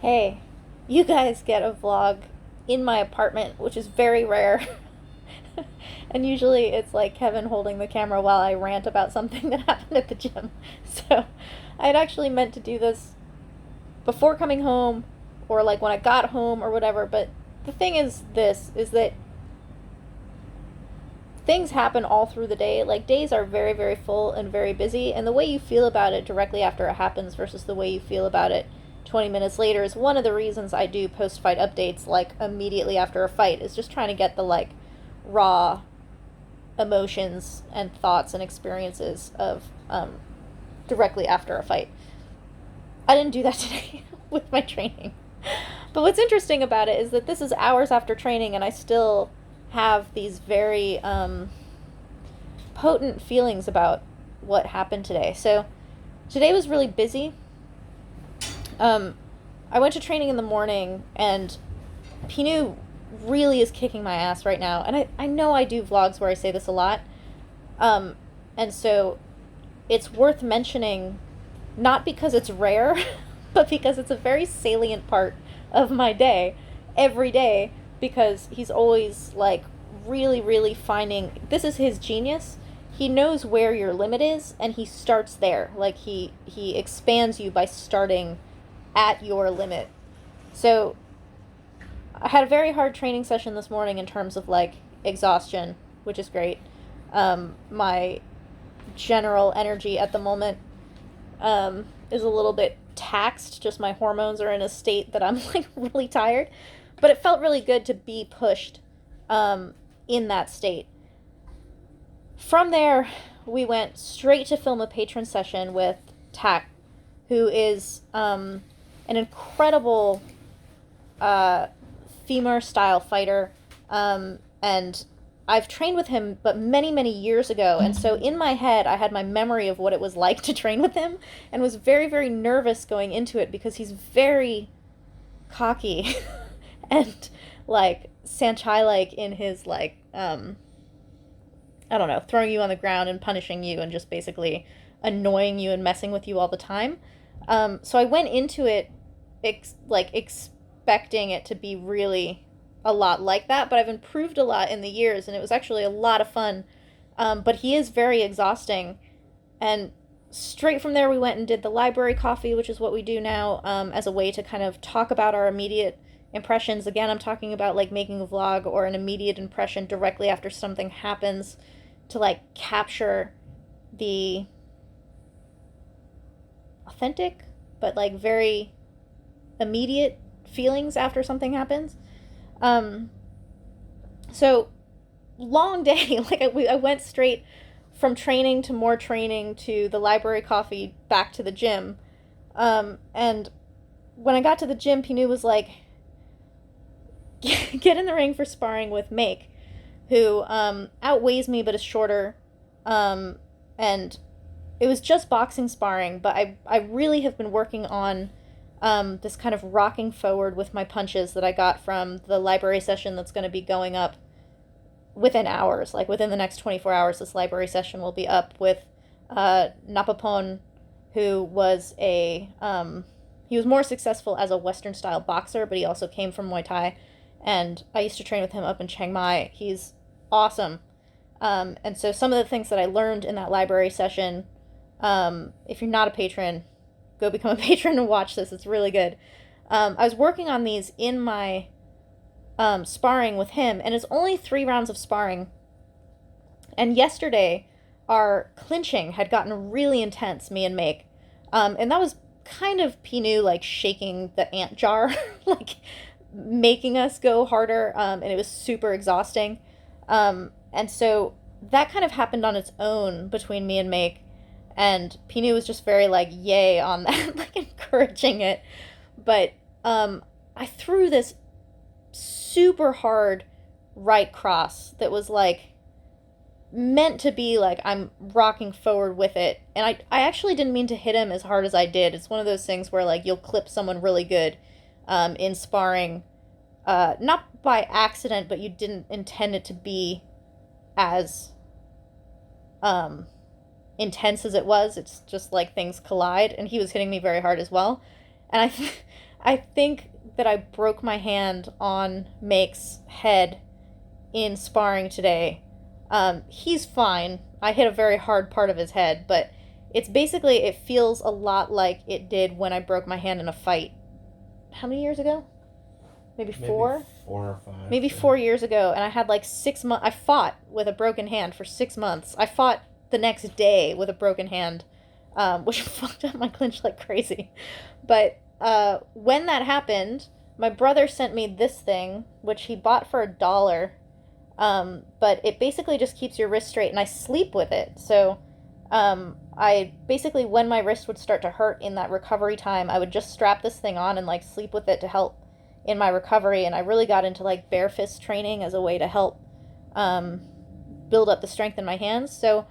Hey, you guys get a vlog in my apartment, which is very rare. And usually it's like Kevin holding the camera while I rant about something that happened at the gym. So I had actually meant to do this before coming home or like when I got home or whatever, but the thing is that things happen all through the day. Like days are very, very full and very busy, and the way you feel about it directly after it happens versus the way you feel about it 20 minutes later is one of the reasons I do post fight updates like immediately after a fight, is just trying to get the like raw emotions and thoughts and experiences of directly after a fight. I didn't do that today with my training. But what's interesting about it is that this is hours after training, and I still have these very potent feelings about what happened today. So today was really busy. I went to training in the morning, and Pinu really is kicking my ass right now. And I know I do vlogs where I say this a lot. And so it's worth mentioning, not because it's rare, but because it's a very salient part of my day, every day, because he's always like really, really finding, this is his genius. He knows where your limit is, and he starts there. Like he expands you by starting at your limit. So I had a very hard training session this morning in terms of like exhaustion, which is great. My general energy at the moment is a little bit taxed. Just my hormones are in a state that I'm like really tired. But it felt really good to be pushed in that state. From there, we went straight to film a patron session with Tak, who is an incredible femur style fighter, and I've trained with him, but many, many years ago. And so in my head, I had my memory of what it was like to train with him, and was very, very nervous going into it because he's very cocky and like Sanchai like in his like I don't know, throwing you on the ground and punishing you and just basically annoying you and messing with you all the time. So I went into it expecting it to be really a lot like that, but I've improved a lot in the years, and it was actually a lot of fun. But he is very exhausting. And straight from there, we went and did the library coffee, which is what we do now, as a way to kind of talk about our immediate impressions. Again, I'm talking about like making a vlog or an immediate impression directly after something happens, to like capture the authentic but like very immediate feelings after something happens. So long day. Like I went straight from training to more training to the library coffee back to the gym. And when I got to the gym, Pinu was like, get in the ring for sparring with Make, who outweighs me but is shorter. And it was just boxing sparring, but I really have been working on this kind of rocking forward with my punches that I got from the library session that's going to be going up within hours. Like within the next 24 hours, this library session will be up with Napapon, who was he was more successful as a Western style boxer, but he also came from Muay Thai. And I used to train with him up in Chiang Mai. He's awesome. And so some of the things that I learned in that library session, if you're not a patron, go become a patron and watch this. It's really good. I was working on these in my sparring with him, and it's only 3 rounds of sparring. And yesterday, our clinching had gotten really intense, me and Make. And that was kind of Pinu, like, shaking the ant jar, like, making us go harder, and it was super exhausting. And so that kind of happened on its own between me and Make, and Pinu was just very like yay on that, like encouraging it. But I threw this super hard right cross that was like meant to be like I'm rocking forward with it, and I actually didn't mean to hit him as hard as I did. It's one of those things where like you'll clip someone really good in sparring, not by accident, but you didn't intend it to be as intense as it was. It's just like things collide, and he was hitting me very hard as well. And I think that I broke my hand on Make's head in sparring today. He's fine. I hit a very hard part of his head, but it's basically, it feels a lot like it did when I broke my hand in a fight. How many years ago? Maybe four? Maybe 4 or 5. Maybe Yeah. 4 years ago, and I had like 6 months. I fought with a broken hand for 6 months. I fought the next day with a broken hand, which fucked up my clinch like crazy. But when that happened, my brother sent me this thing, which he bought for $1. But it basically just keeps your wrist straight, and I sleep with it. So I basically, when my wrist would start to hurt in that recovery time, I would just strap this thing on and like sleep with it to help in my recovery. And I really got into like bare fist training as a way to help um, build up the strength in my hands. So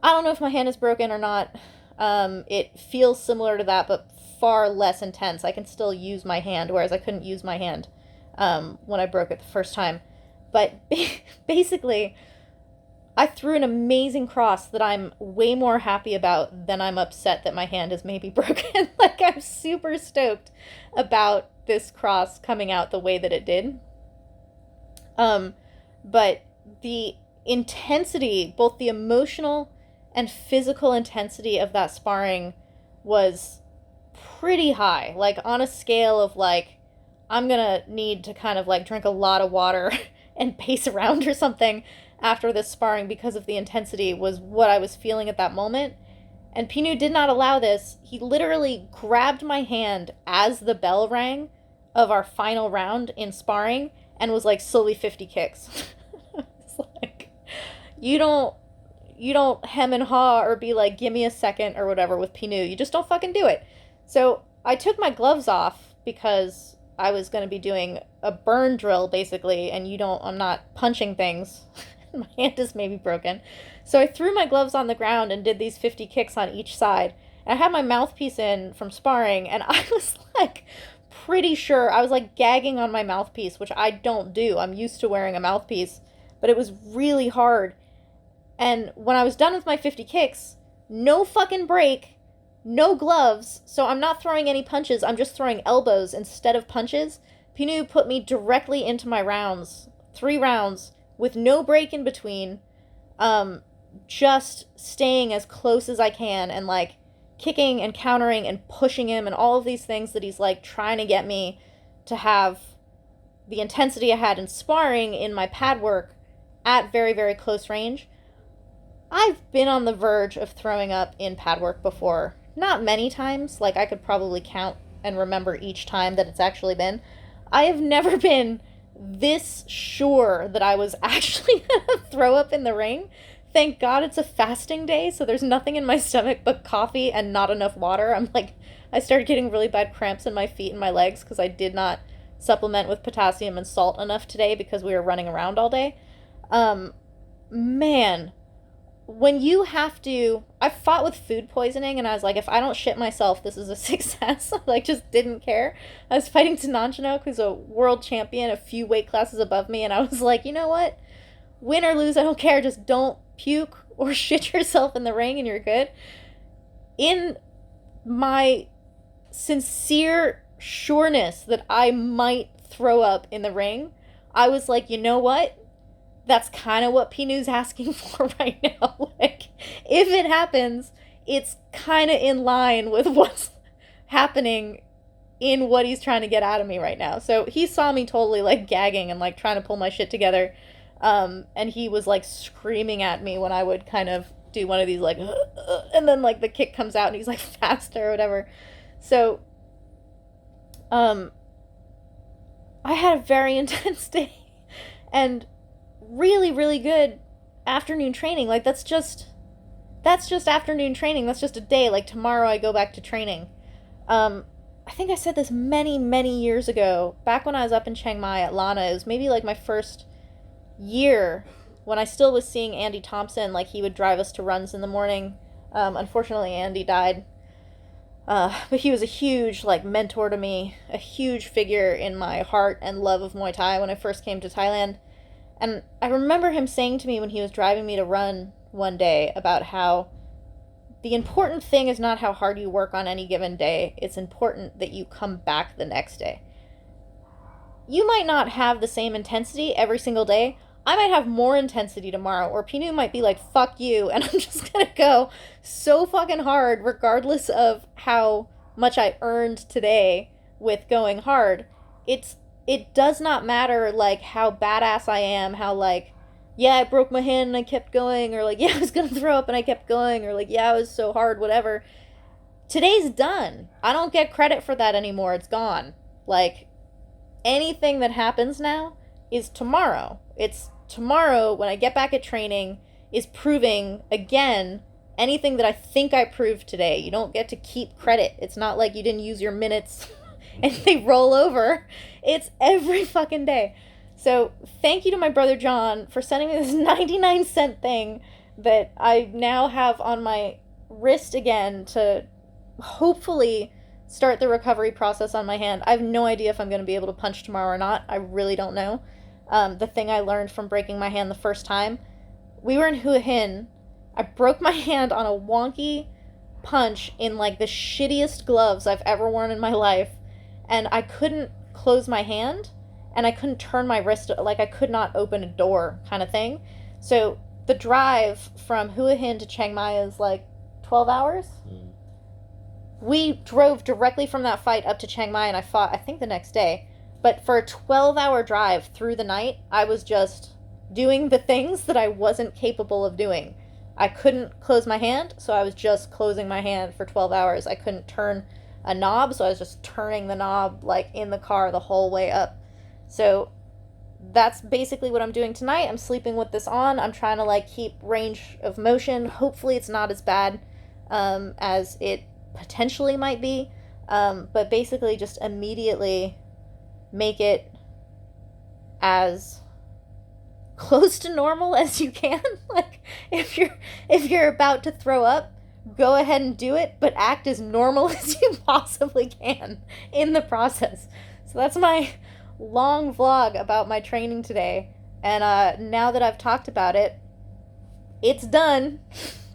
I don't know if my hand is broken or not. It feels similar to that, but far less intense. I can still use my hand, whereas I couldn't use my hand when I broke it the first time. But basically, I threw an amazing cross that I'm way more happy about than I'm upset that my hand is maybe broken. Like, I'm super stoked about this cross coming out the way that it did. But the intensity, both the emotional and physical intensity of that sparring was pretty high. Like, on a scale of like, I'm gonna need to kind of like drink a lot of water and pace around or something after this sparring because of the intensity, was what I was feeling at that moment. And Pinu did not allow this. He literally grabbed my hand as the bell rang of our final round in sparring and was like, slowly 50 kicks. It's like, you don't hem and haw or be like, give me a second or whatever with Pinu. You just don't fucking do it. So I took my gloves off because I was going to be doing a burn drill basically, and I'm not punching things. My hand is maybe broken. So I threw my gloves on the ground and did these 50 kicks on each side. And I had my mouthpiece in from sparring, and I was like pretty sure, I was like gagging on my mouthpiece, which I don't do. I'm used to wearing a mouthpiece, but it was really hard. And when I was done with my 50 kicks, no fucking break, no gloves, so I'm not throwing any punches, I'm just throwing elbows instead of punches. Pinu put me directly into my rounds, 3 rounds, with no break in between, just staying as close as I can and like kicking and countering and pushing him and all of these things that he's like trying to get me to have the intensity I had in sparring in my pad work at very, very close range. I've been on the verge of throwing up in pad work before. Not many times, like I could probably count and remember each time that it's actually been. I have never been this sure that I was actually gonna throw up in the ring. Thank God it's a fasting day, so there's nothing in my stomach but coffee and not enough water. I started getting really bad cramps in my feet and my legs because I did not supplement with potassium and salt enough today because we were running around all day. Man, when you have to, I fought with food poisoning and I was like, if I don't shit myself, this is a success. Like, just didn't care. I was fighting Tananchinook, who's a world champion a few weight classes above me, and I was like, you know what? Win or lose, I don't care. Just don't puke or shit yourself in the ring and you're good. In my sincere sureness that I might throw up in the ring, I was like, you know what? That's kind of what Pinu's asking for right now. Like, if it happens, it's kind of in line with what's happening in what he's trying to get out of me right now. So he saw me totally like gagging and like trying to pull my shit together. And he was like screaming at me when I would kind of do one of these like, and then like the kick comes out and he's like faster or whatever. So, I had a very intense day and really, really good afternoon training. Like, that's just afternoon training. That's just a day. Like, tomorrow I go back to training. I think I said this many, many years ago, back when I was up in Chiang Mai at Lana. It was maybe like my first year when I still was seeing Andy Thompson. Like, he would drive us to runs in the morning. Unfortunately, Andy died. But he was a huge, like, mentor to me, a huge figure in my heart and love of Muay Thai when I first came to Thailand. And I remember him saying to me when he was driving me to run one day about how the important thing is not how hard you work on any given day. It's important that you come back the next day. You might not have the same intensity every single day. I might have more intensity tomorrow, or Pinu might be like, fuck you, and I'm just gonna go so fucking hard regardless of how much I earned today with going hard. It does not matter, like, how badass I am, how, like, yeah, I broke my hand and I kept going, or like, yeah, I was gonna throw up and I kept going, or like, yeah, it was so hard, whatever. Today's done. I don't get credit for that anymore. It's gone. Like, anything that happens now is tomorrow. It's tomorrow when I get back at training is proving again anything that I think I proved today. You don't get to keep credit. It's not like you didn't use your minutes and they roll over. It's every fucking day. So thank you to my brother John for sending me this 99-cent thing that I now have on my wrist again to hopefully start the recovery process on my hand. I have no idea if I'm going to be able to punch tomorrow or not. I really don't know. The thing I learned from breaking my hand the first time, we were in Hua Hin. I broke my hand on a wonky punch in like the shittiest gloves I've ever worn in my life, and I couldn't close my hand, and I couldn't turn my wrist, like I could not open a door kind of thing. So the drive from Hua Hin to Chiang Mai is like 12 hours. We drove directly from that fight up to Chiang Mai, and I fought, I think, the next day. But for a 12-hour drive through the night, I was just doing the things that I wasn't capable of doing. I couldn't close my hand, so I was just closing my hand for 12 hours. I couldn't turn a knob, so I was just turning the knob, like, in the car the whole way up. So that's basically what I'm doing tonight. I'm sleeping with this on. I'm trying to, like, keep range of motion. Hopefully it's not as bad as it potentially might be. But basically just immediately make it as close to normal as you can. Like, if you're about to throw up, go ahead and do it, but act as normal as you possibly can in the process. So that's my long vlog about my training today. And now that I've talked about it, it's done.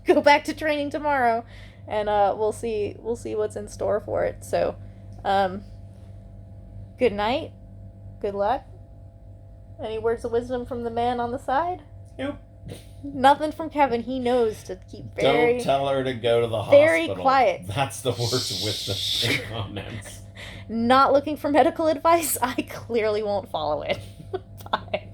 Go back to training tomorrow, and we'll see what's in store for it. So good night. Good luck. Any words of wisdom from the man on the side? Nope. Nothing from Kevin. He knows to keep very... Don't tell her to go to the very hospital. quiet. That's the worst wisdom in comments. Not looking for medical advice? I clearly won't follow it. Bye.